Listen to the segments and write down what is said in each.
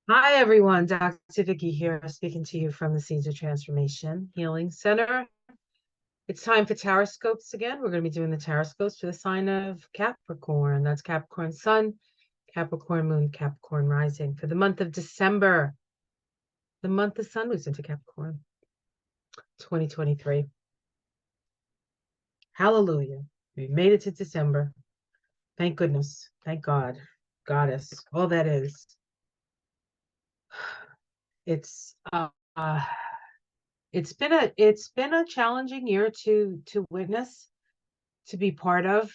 Hi, everyone. Dr. Vicky here, speaking to you from the Seeds of Transformation Healing Center. It's time for tarot scopes again. We're going to be doing the tarot scopes for the sign of Capricorn. That's Capricorn Sun, Capricorn Moon, Capricorn Rising for the month of December. The month the sun moves into Capricorn, 2023. Hallelujah. We made it to December. Thank goodness. Thank God. Goddess. All that is. It's uh it's been a challenging year to witness, to be part of,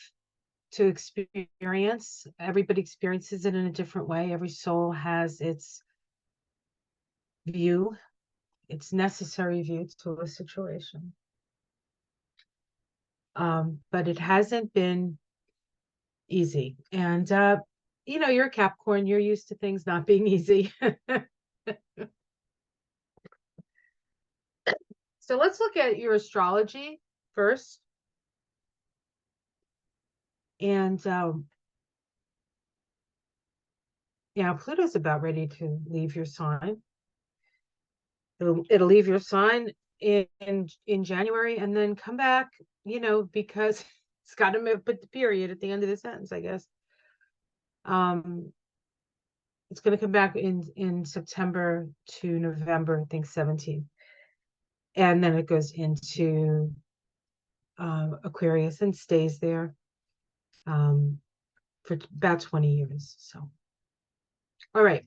to experience. Everybody experiences it in a different way. Every soul has its view, its necessary view to a situation. But it hasn't been easy. And you're a Capricorn, you're used to things not being easy. So let's look at your astrology first. And Pluto's about ready to leave your sign. It'll leave your sign in January and then come back, because it's got to put the period at the end of the sentence, I guess. It's going to come back in September to November, I think 17th. And then it goes into Aquarius and stays there for about 20 years. So, all right.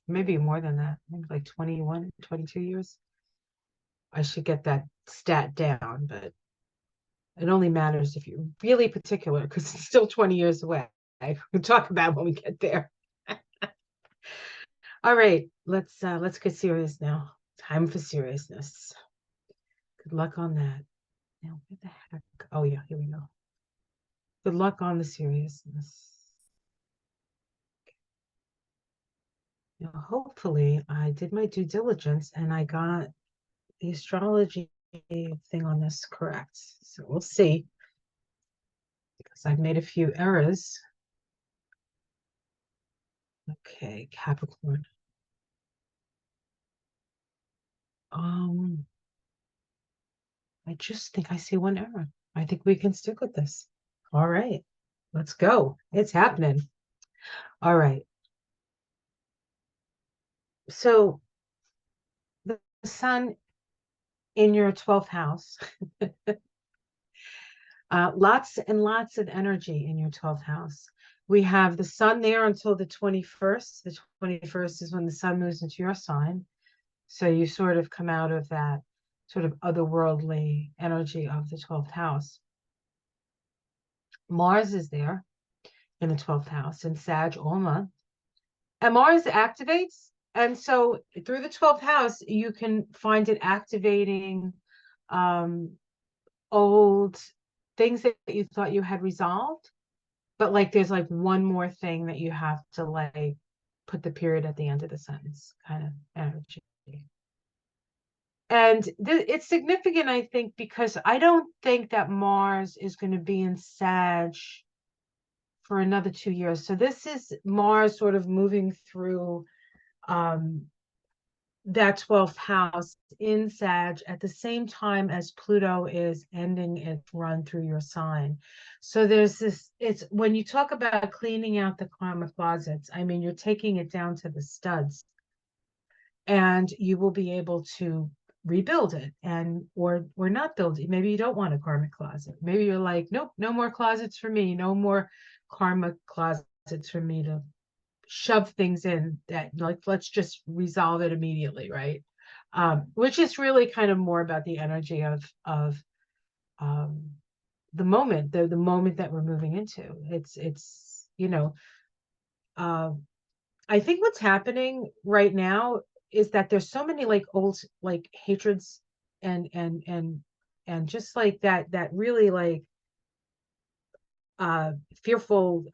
Maybe more than that, maybe like 21, 22 years. I should get that stat down, but it only matters if you're really particular because it's still 20 years away. We'll talk about when we get there. All right, let's get serious now. Time for seriousness. Good luck on that. Now, where the heck? Oh yeah, here we go. Good luck on the seriousness. Now, hopefully, I did my due diligence and I got the astrology thing on this correct. So we'll see, because I've made a few errors. Okay, Capricorn. I just think I see one error. I think we can stick with this. All right, let's go. It's happening. All right. So the sun in your 12th house, lots and lots of energy in your 12th house. We have the sun there until the 21st. The 21st is when the sun moves into your sign. So you sort of come out of that sort of otherworldly energy of the 12th house. Mars is there in the 12th house in Sag all month. And Mars activates. And so through the 12th house, you can find it activating old things that you thought you had resolved. But like there's like one more thing that you have to like put the period at the end of the sentence kind of energy. And it's significant, I think, because I don't think that Mars is going to be in Sag for another 2 years. So this is Mars sort of moving through that 12th house in Sag at the same time as Pluto is ending its run through your sign. So there's this, it's when you talk about cleaning out the karma closets, I mean, you're taking it down to the studs, and you will be able to rebuild it and or not build it. Maybe you don't want a karmic closet. Maybe you're like, nope, no more closets for me, no more karma closets for me to shove things in that, like, let's just resolve it immediately, right? Which is really kind of more about the energy of the moment, the moment that we're moving into. It's uh, I think what's happening right now is that there's so many like old like hatreds and just like that really like fearful,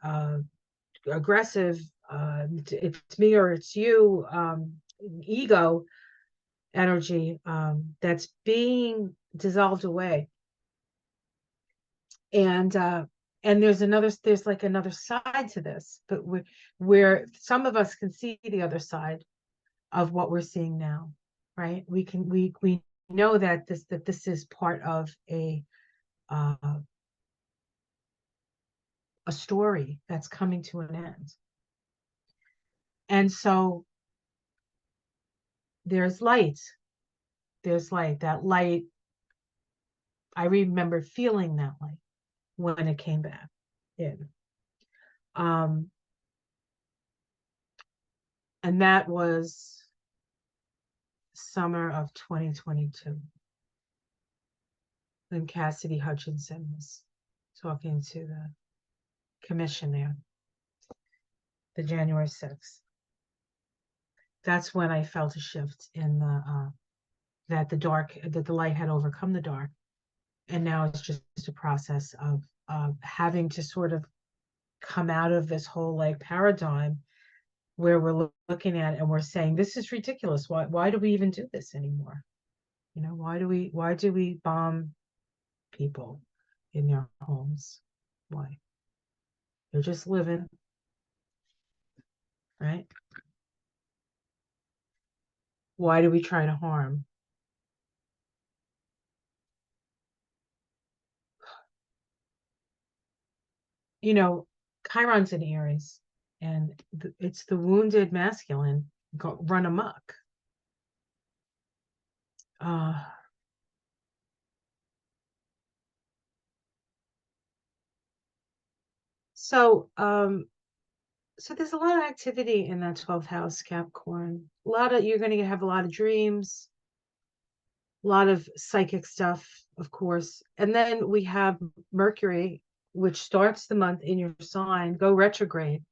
aggressive, it's me or it's you, ego energy, that's being dissolved away. And And there's like another side to this, but where some of us can see the other side of what we're seeing now, right? We know that this is part of uh, a story that's coming to an end. And so there's light. There's light. That light, I remember feeling that light when it came back in. And that was summer of 2022. When Cassidy Hutchinson was talking to the commission there, the January 6th. That's when I felt a shift in that the light had overcome the dark. And now it's just a process of having to sort of come out of this whole like paradigm where we're looking at it and we're saying, this is ridiculous. Why do we even do this anymore? You know, why do we bomb people in their homes? Why? They're just living, right? Why do we try to harm? You know, Chiron's in Aries, and it's the wounded masculine run amok. Uh, so, so there's a lot of activity in that 12th house, Capricorn. You're going to have a lot of dreams, a lot of psychic stuff, of course. And then we have Mercury, which starts the month in your sign, go retrograde,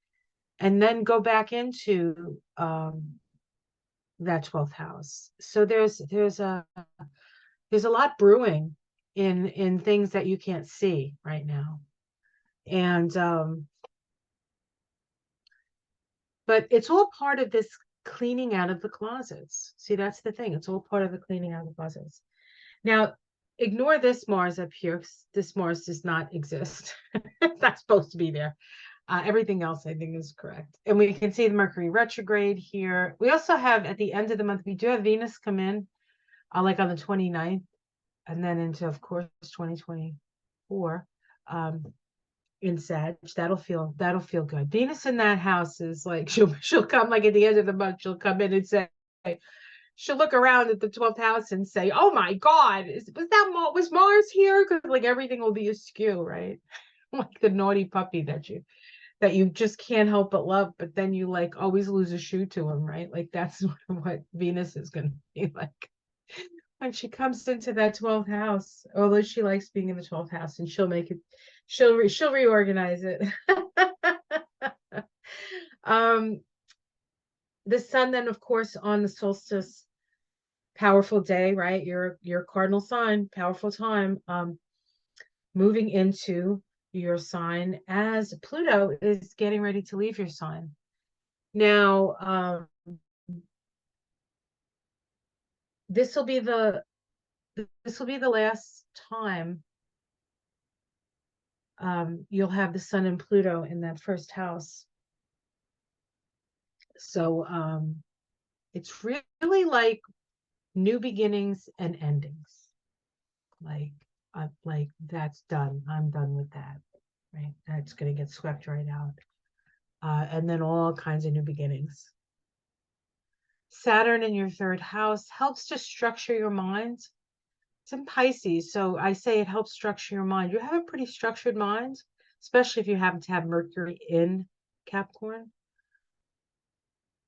and then go back into that 12th house. So there's a lot brewing in things that you can't see right now. And but it's all part of this cleaning out of the closets. See, that's the thing. It's all part of the cleaning out of the closets. Now, ignore this Mars up here. This Mars does not exist. It's not supposed to be there. Everything else, I think, is correct. And we can see the Mercury retrograde here. We also have, at the end of the month, we do have Venus come in, like on the 29th, and then into, of course, 2024. In Sag, that'll feel good. Venus in that house is like she'll come like at the end of the month, she'll come in and say, she'll look around at the 12th house and say, "Oh my God, was Mars here?" Because like everything will be askew, right? Like the naughty puppy that you just can't help but love, but then you like always lose a shoe to him, right? Like that's sort of what Venus is going to be like when she comes into that 12th house. Although she likes being in the 12th house, and she'll make it, she'll reorganize it. The sun then, of course, on the solstice, powerful day, right? Your cardinal sign, powerful time, moving into your sign as Pluto is getting ready to leave your sign. Now, this will be the last time you'll have the sun and Pluto in that first house. So it's really like new beginnings and endings. Like that's done. I'm done with that. Right? That's going to get swept right out. And then all kinds of new beginnings. Saturn in your third house helps to structure your mind. It's in Pisces, so I say it helps structure your mind. You have a pretty structured mind, especially if you happen to have Mercury in Capricorn.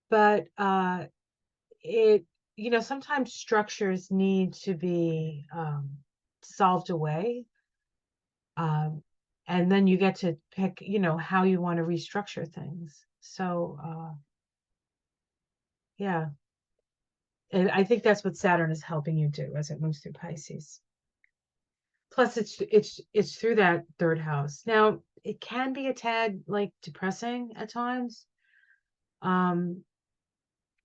But sometimes structures need to be solved away. And then you get to pick, how you want to restructure things. So yeah. And I think that's what Saturn is helping you do as it moves through Pisces. Plus, it's through that third house. Now, it can be a tad like depressing at times,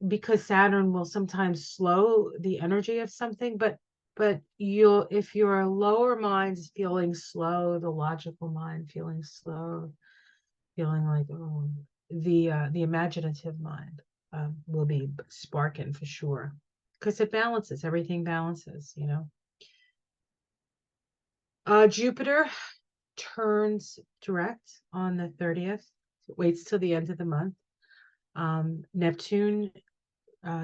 because Saturn will sometimes slow the energy of something. But but you'll, if your lower mind is feeling slow, the logical mind feeling slow, feeling like, oh, the imaginative mind will be sparking for sure, because it balances, everything balances, you know. Jupiter turns direct on the 30th, waits till the end of the month. Neptune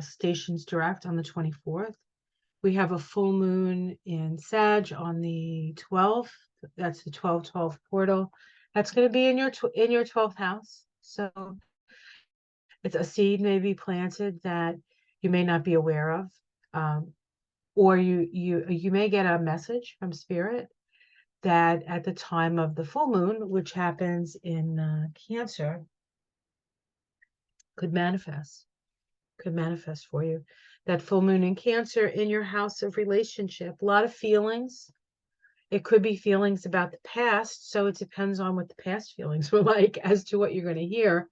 stations direct on the 24th. We have a full moon in Sag on the 12th. That's the 12/12 portal. That's going to be in your 12th house. So it's a seed may be planted that you may not be aware of, or you may get a message from spirit that at the time of the full moon, which happens in Cancer, could manifest for you. That full moon in Cancer in your house of relationship, a lot of feelings. It could be feelings about the past, so it depends on what the past feelings were like as to what you're going to hear.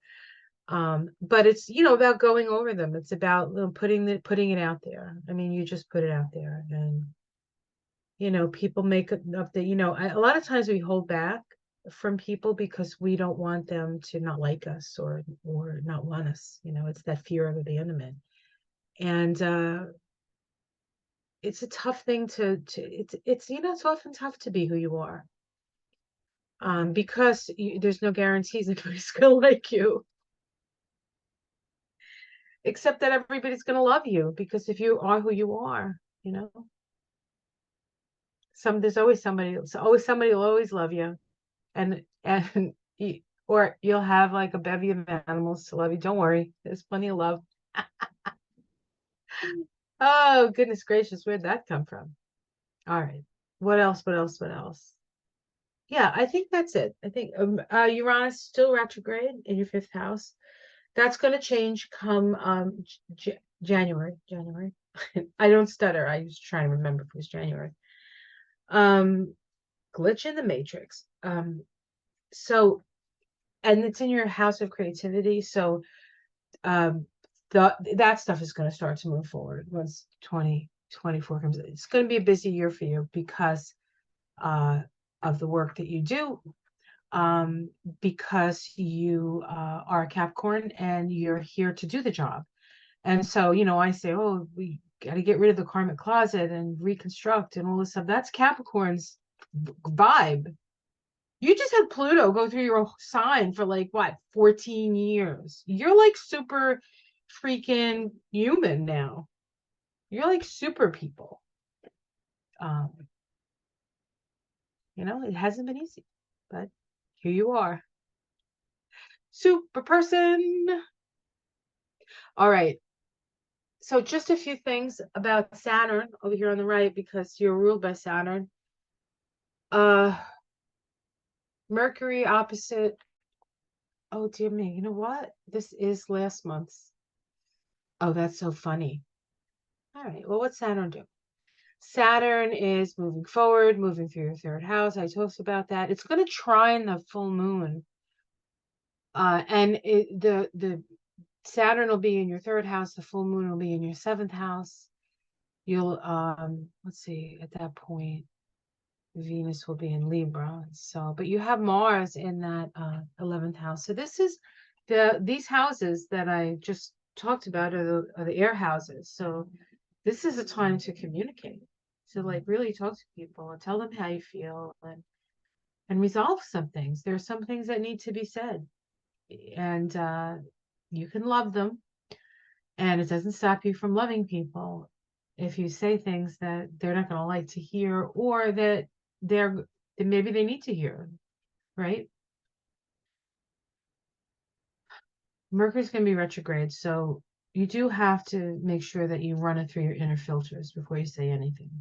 But it's, you know, about going over them. It's about putting it out there. I mean, you just put it out there, and you know, people make up that, you know, a lot of times we hold back from people because we don't want them to not like us or not want us. You know, it's that fear of abandonment. And it's a tough thing it's you know, it's often tough to be who you are. Because there's no guarantees anybody's gonna like you, except that everybody's gonna love you, because if you are who you are, you know, there's always somebody, will always love you, and or you'll have like a bevy of animals to love you. Don't worry, there's plenty of love. Oh, goodness gracious, where'd that come from? All right, what else? Yeah, I think that's it. I think Uranus still retrograde in your 5th house. That's going to change come January. I don't stutter. I was trying to remember if it was January. Glitch in the matrix. So, and it's in your house of creativity. So, that stuff is going to start to move forward once 2024 comes. It's going to be a busy year for you because of the work that you do. Because you are a Capricorn and you're here to do the job. And so, you know, I say, oh, we got to get rid of the karmic closet and reconstruct and all this stuff. That's Capricorn's vibe. You just had Pluto go through your sign for like, what, 14 years. You're like super freaking human now. You're like super people. You know, it hasn't been easy, but here you are. Super person. All right. So just a few things about Saturn over here on the right, because you're ruled by Saturn. Mercury opposite. Oh, dear me. You know what? This is last month's. Oh, that's so funny. All right. Well, what's Saturn do? Saturn is moving forward, moving through your 3rd house. I talked about that. It's going to trine the full moon. And the Saturn will be in your 3rd house. The full moon will be in your 7th house. You'll, let's see, at that point, Venus will be in Libra. So, but you have Mars in that 11th house. So this is these houses that I just talked about are the air houses. So this is a time to communicate, to like really talk to people and tell them how you feel, and resolve some things. There are some things that need to be said, and you can love them, and it doesn't stop you from loving people if you say things that they're not going to like to hear, or that maybe they need to hear, right? Mercury's going to be retrograde, so you do have to make sure that you run it through your inner filters before you say anything.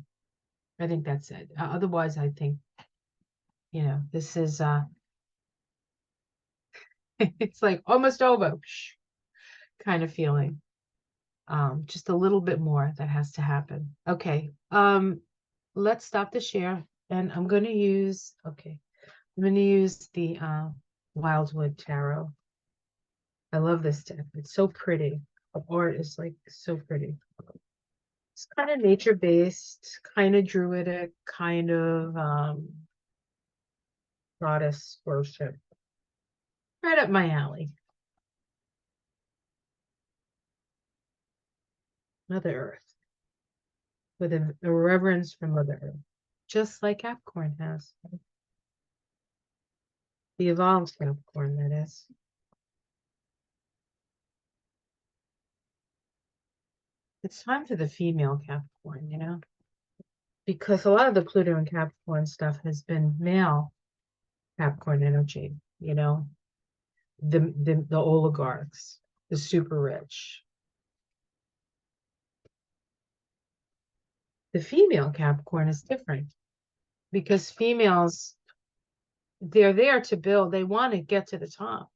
I think that's it. Otherwise, I think, you know, this is it's like almost over kind of feeling. Just a little bit more that has to happen. Okay. Let's stop the share, and I'm going to use the Wildwood Tarot. I love this deck. It's so pretty. The art is like so pretty. It's kind of nature-based, kind of druidic, kind of goddess worship. Right up my alley. Mother Earth. With a reverence for Mother Earth. Just like Capricorn has. The evolved Capricorn, that is. It's time for the female Capricorn, you know? Because a lot of the Pluto and Capricorn stuff has been male Capricorn energy, you know? The oligarchs, the super rich. The female Capricorn is different because females, they're there to build. They want to get to the top,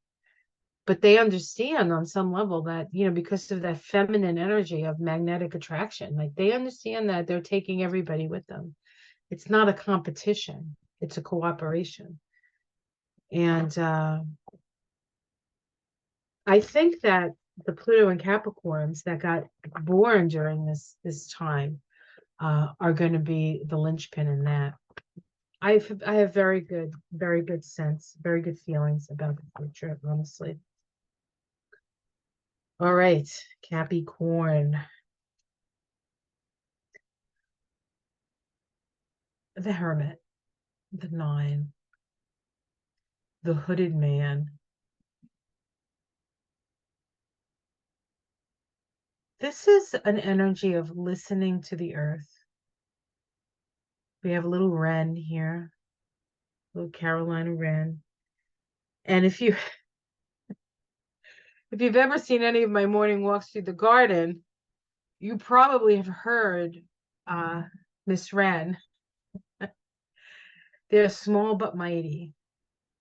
but they understand on some level that, you know, because of that feminine energy of magnetic attraction, like they understand that they're taking everybody with them. It's not a competition, it's a cooperation. And I think that the Pluto and Capricorns that got born during this time are going to be the linchpin in that. I have very good sense, very good feelings about the future, honestly. All right, Capricorn. The Hermit, the Nine, the Hooded Man. This is an energy of listening to the earth. We have a little wren here, little Carolina wren. And if you've ever seen any of my morning walks through the garden, you probably have heard Miss Wren. They're small but mighty,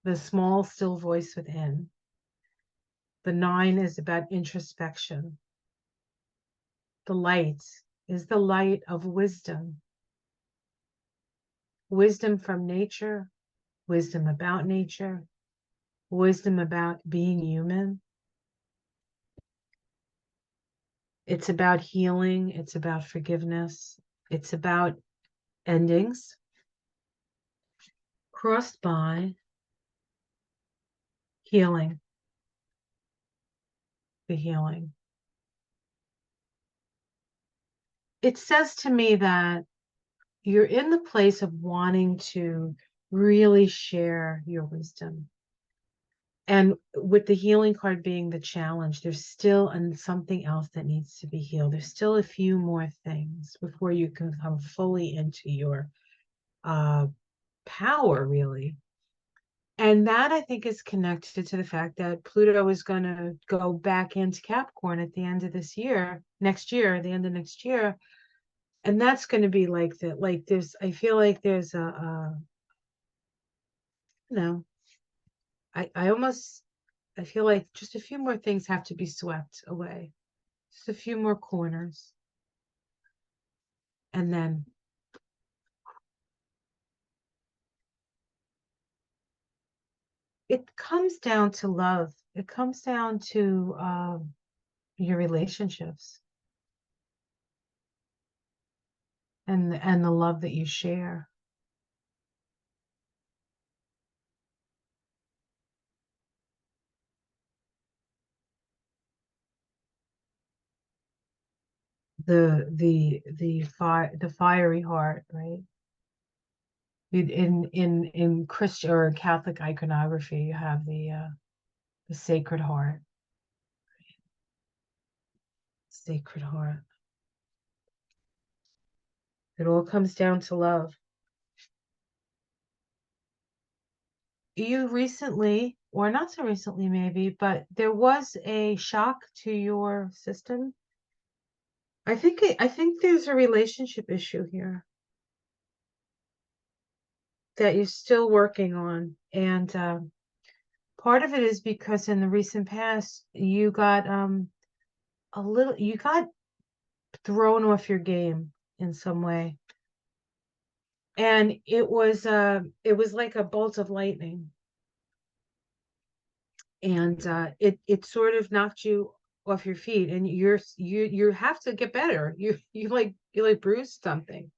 the small, still voice within. The Nine is about introspection. The light is the light of wisdom. Wisdom from nature, wisdom about nature, wisdom about being human. It's about healing. It's about forgiveness. It's about endings crossed by healing, the healing. It says to me that you're in the place of wanting to really share your wisdom. And with the healing card being the challenge, there's still something else that needs to be healed. There's still a few more things before you can come fully into your power, really. And that, I think, is connected to the fact that Pluto is going to go back into Capricorn at the end of this year, next year, the end of next year. And that's going to be like that. Like there's, I feel like there's you know, I feel like just a few more things have to be swept away. Just a few more corners. And then it comes down to love. It comes down to your relationships and the love that you share. The fiery heart, right? In Christian or Catholic iconography, you have the Sacred Heart. Sacred Heart. It all comes down to love. You recently, or not so recently maybe, but there was a shock to your system. I think there's a relationship issue here that you're still working on. And part of it is because in the recent past you got you got thrown off your game in some way. And it was like a bolt of lightning. And it sort of knocked you off your feet, and you have to get better. You bruised something.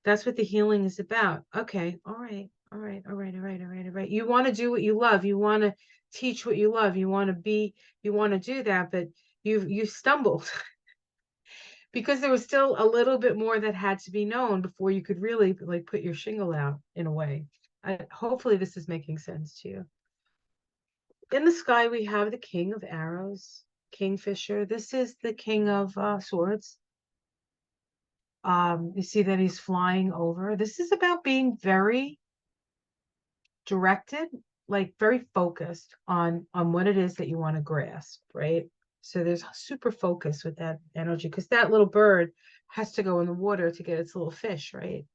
That's what the healing is about. Okay, all right, all right, all right, all right, all right, all right. You want to do what you love. You want to teach what you love. You want to do that, but you stumbled because there was still a little bit more that had to be known before you could really like put your shingle out in a way. Hopefully this is making sense to you. In the sky, we have the King of Arrows, Kingfisher. This is the King of Swords. You see that he's flying over. This is about being very directed, like very focused on what it is that you want to grasp, right? So there's super focus with that energy, because that little bird has to go in the water to get its little fish, right?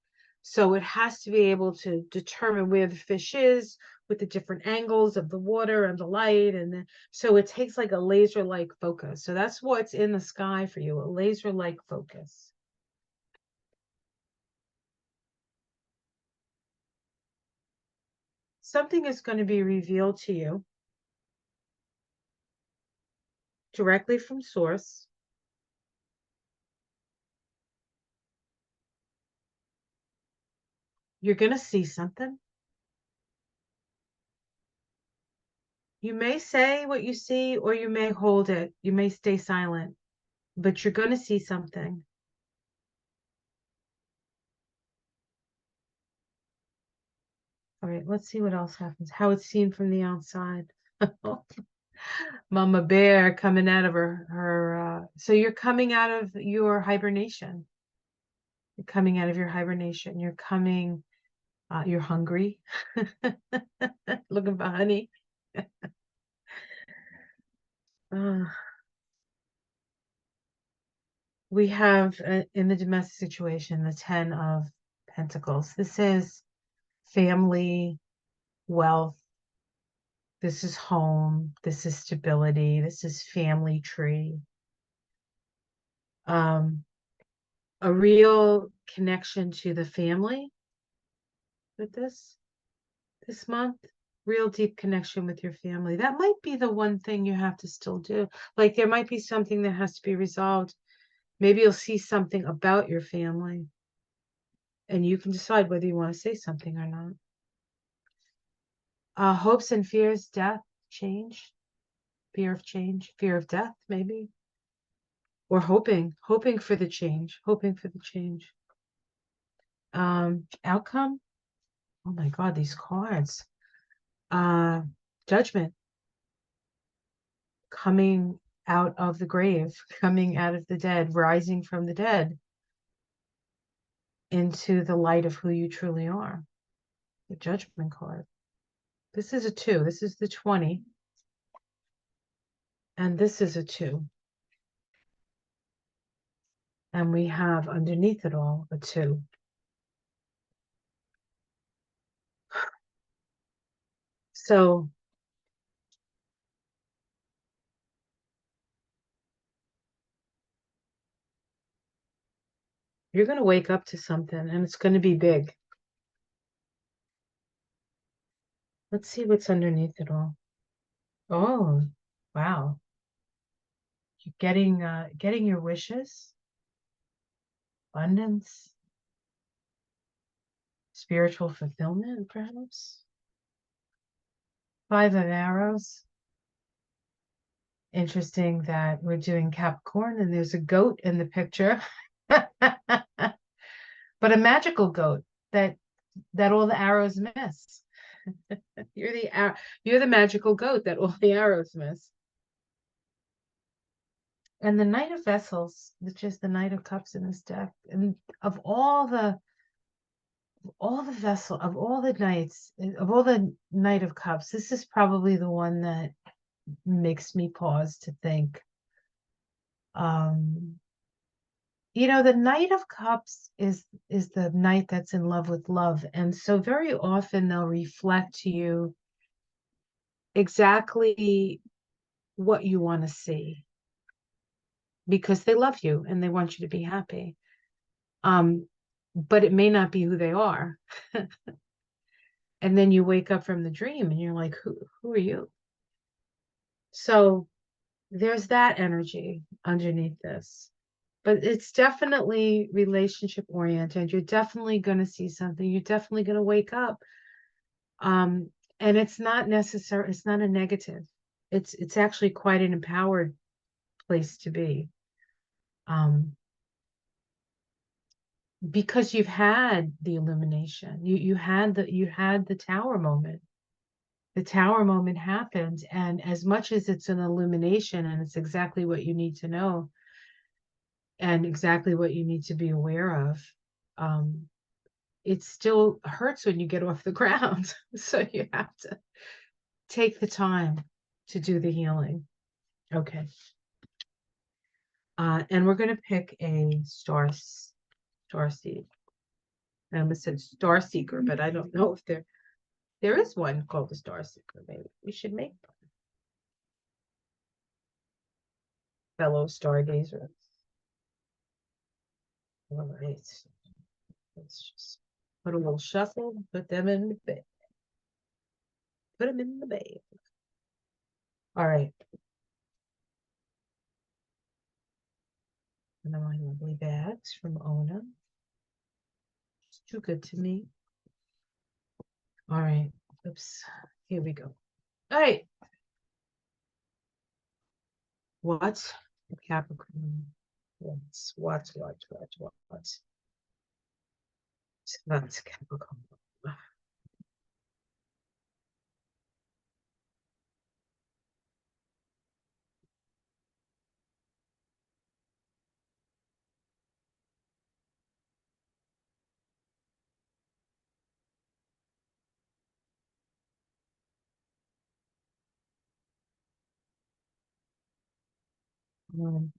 So it has to be able to determine where the fish is with the different angles of the water and the light, so it takes like a laser-like focus. So that's what's in the sky for you, a laser-like focus. Something is going to be revealed to you directly from source. You're going to see something. You may say what you see, or you may hold it. You may stay silent, but you're going to see something. All right, let's see what else happens. How it's seen from the outside. Mama bear coming out of her. So you're coming out of your hibernation. You're coming out of your hibernation. You're hungry. Looking for honey. We have in the domestic situation the 10 of Pentacles. This is family, wealth. This is home. This is stability. This is family tree. A real connection to the family with this month. Real deep connection with your family. That might be the one thing you have to still do. Like there might be something that has to be resolved. Maybe you'll see something about your family, and you can decide whether you want to say something or not. Hopes and fears, death, change, fear of change, fear of death, maybe, or hoping for the change, hoping for the change. Outcome. Oh my God, these cards. Judgment. Coming out of the grave, coming out of the dead, rising from the dead into the light of who you truly are. The Judgment card. This is a 2. This is the 20. And this is a 2. And we have underneath it all a 2. So you're going to wake up to something, and it's going to be big. Let's see what's underneath it all. Oh, wow. You're getting your wishes, abundance, spiritual fulfillment, perhaps. 5 of Arrows. Interesting that we're doing Capricorn and there's a goat in the picture. But a magical goat that all the arrows miss. You're the magical goat that all the arrows miss. And the Knight of Vessels, which is the Knight of Cups in this deck, and of all the knights, of all the Knight of Cups, this is probably the one that makes me pause to think. The Knight of Cups is the knight that's in love with love, and so very often they'll reflect to you exactly what you want to see, because they love you and they want you to be happy. But it may not be who they are. And then you wake up from the dream and you're like, who are you? So there's that energy underneath this. But it's definitely relationship oriented. You're definitely going to see something. You're definitely going to wake up. Um, and it's not necessary. It's not a negative. It's actually quite an empowered place to be. Um, because you've had the illumination. You had the tower moment. The tower moment happened, and as much as it's an illumination and it's exactly what you need to know and exactly what you need to be aware of, um, it still hurts when you get off the ground. So you have to take the time to do the healing. Okay. And we're going to pick a star seed. I almost said star seeker, but I don't know if there is one called the star seeker. Maybe we should make one. Fellow stargazers. All right. Let's just put a little shuffle, put them in the bag. Put them in the bag. All right. And then my lovely bags from Ona. It's too good to me. All right. Oops. Here we go. All right. What? Capricorn. What? That's Capricorn.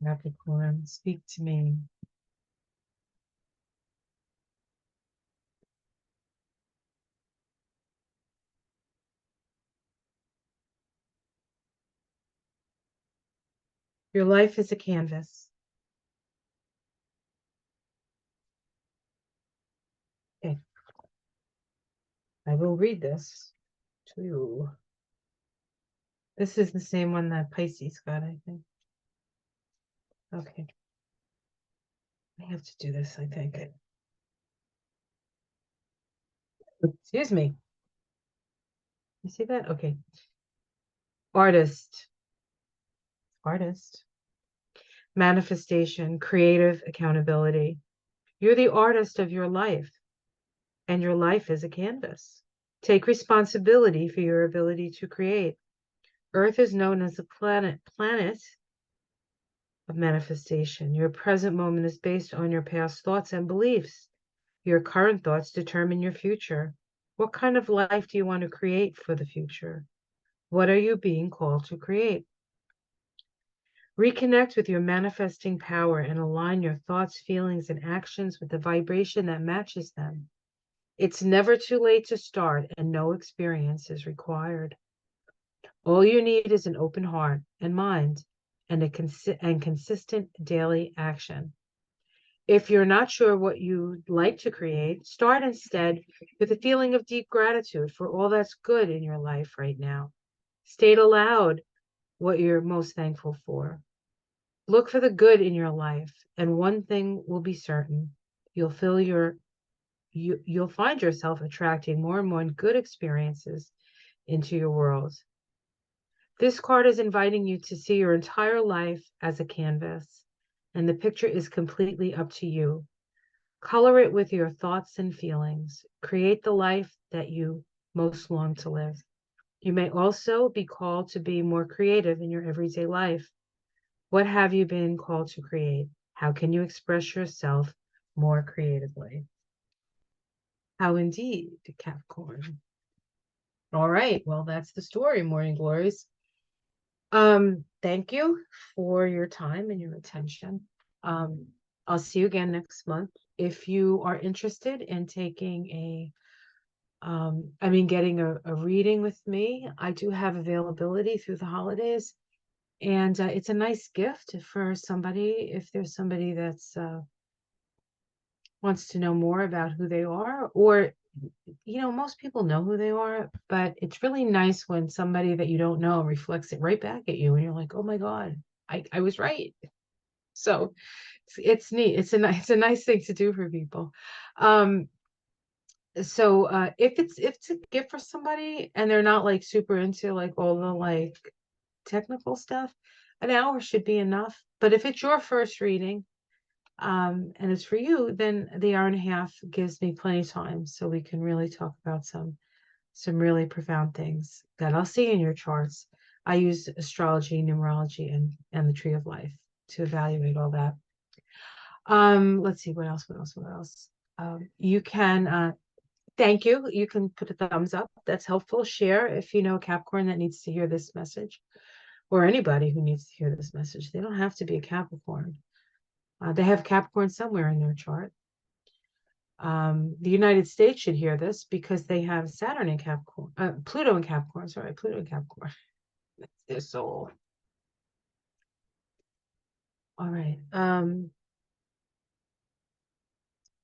Capricorn, speak to me. Your life is a canvas. Okay. I will read this to you. This is the same one that Pisces got, I think. Okay. I have to do this, I think. Excuse me. You see that? Okay. Artist. Manifestation, creative accountability. You're the artist of your life, and your life is a canvas. Take responsibility for your ability to create. Earth is known as the planet of manifestation. Your present moment is based on your past thoughts and beliefs. Your current thoughts determine your future. What kind of life do you want to create for the future? What are you being called to create? Reconnect with your manifesting power and align your thoughts, feelings, and actions with the vibration that matches them. It's never too late to start, and no experience is required. All you need is an open heart and mind and consistent daily action. If you're not sure what you'd like to create, start instead with a feeling of deep gratitude for all that's good in your life right now. State aloud what you're most thankful for. Look for the good in your life, and one thing will be certain. You'll find yourself attracting more and more good experiences into your world. This card is inviting you to see your entire life as a canvas, and the picture is completely up to you. Color it with your thoughts and feelings. Create the life that you most long to live. You may also be called to be more creative in your everyday life. What have you been called to create? How can you express yourself more creatively? How indeed, Capricorn. All right, well, that's the story, Morning Glories. Thank you for your time and your attention. I'll see you again next month. If you are interested in taking getting a reading with me, I do have availability through the holidays. And it's a nice gift for somebody, if there's somebody that's wants to know more about who they are, or most people know who they are, but it's really nice when somebody that you don't know reflects it right back at you, and you're like, oh my God, I was right. So it's neat. It's a nice thing to do for people. Um, so if it's a gift for somebody and they're not like super into like all the like technical stuff, an hour should be enough. But if it's your first reading, and it's for you, then the hour and a half gives me plenty of time so we can really talk about some really profound things that I'll see in your charts. I use astrology, numerology, and the tree of life to evaluate all that. Let's see, what else? You can thank you. You can put a thumbs up. That's helpful. Share if you know a Capricorn that needs to hear this message, or anybody who needs to hear this message. They don't have to be a Capricorn. They have Capricorn somewhere in their chart. The United States should hear this because they have Saturn in Capricorn, Pluto in Capricorn. Sorry, Pluto in Capricorn. That's their soul. All right.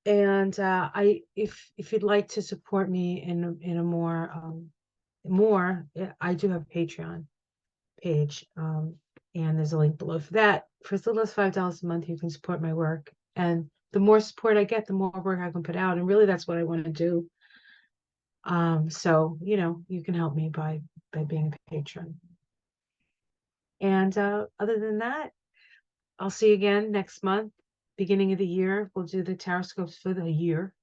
And if you'd like to support me in a more, I do have a Patreon page, and there's a link below for that. For as little as $5 a month, you can support my work, and the more support I get, the more work I can put out, and really that's what I want to do. So you can help me by being a patron. And other than that, I'll see you again next month, beginning of the year. We'll do the tarot scopes for the year,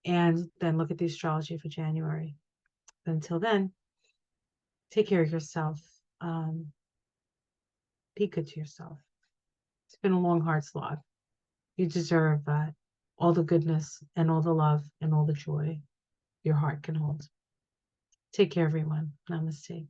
and then look at the astrology for January. But until then, take care of yourself. Be good to yourself. It's been a long, hard slog. You deserve all the goodness and all the love and all the joy your heart can hold. Take care, everyone. Namaste.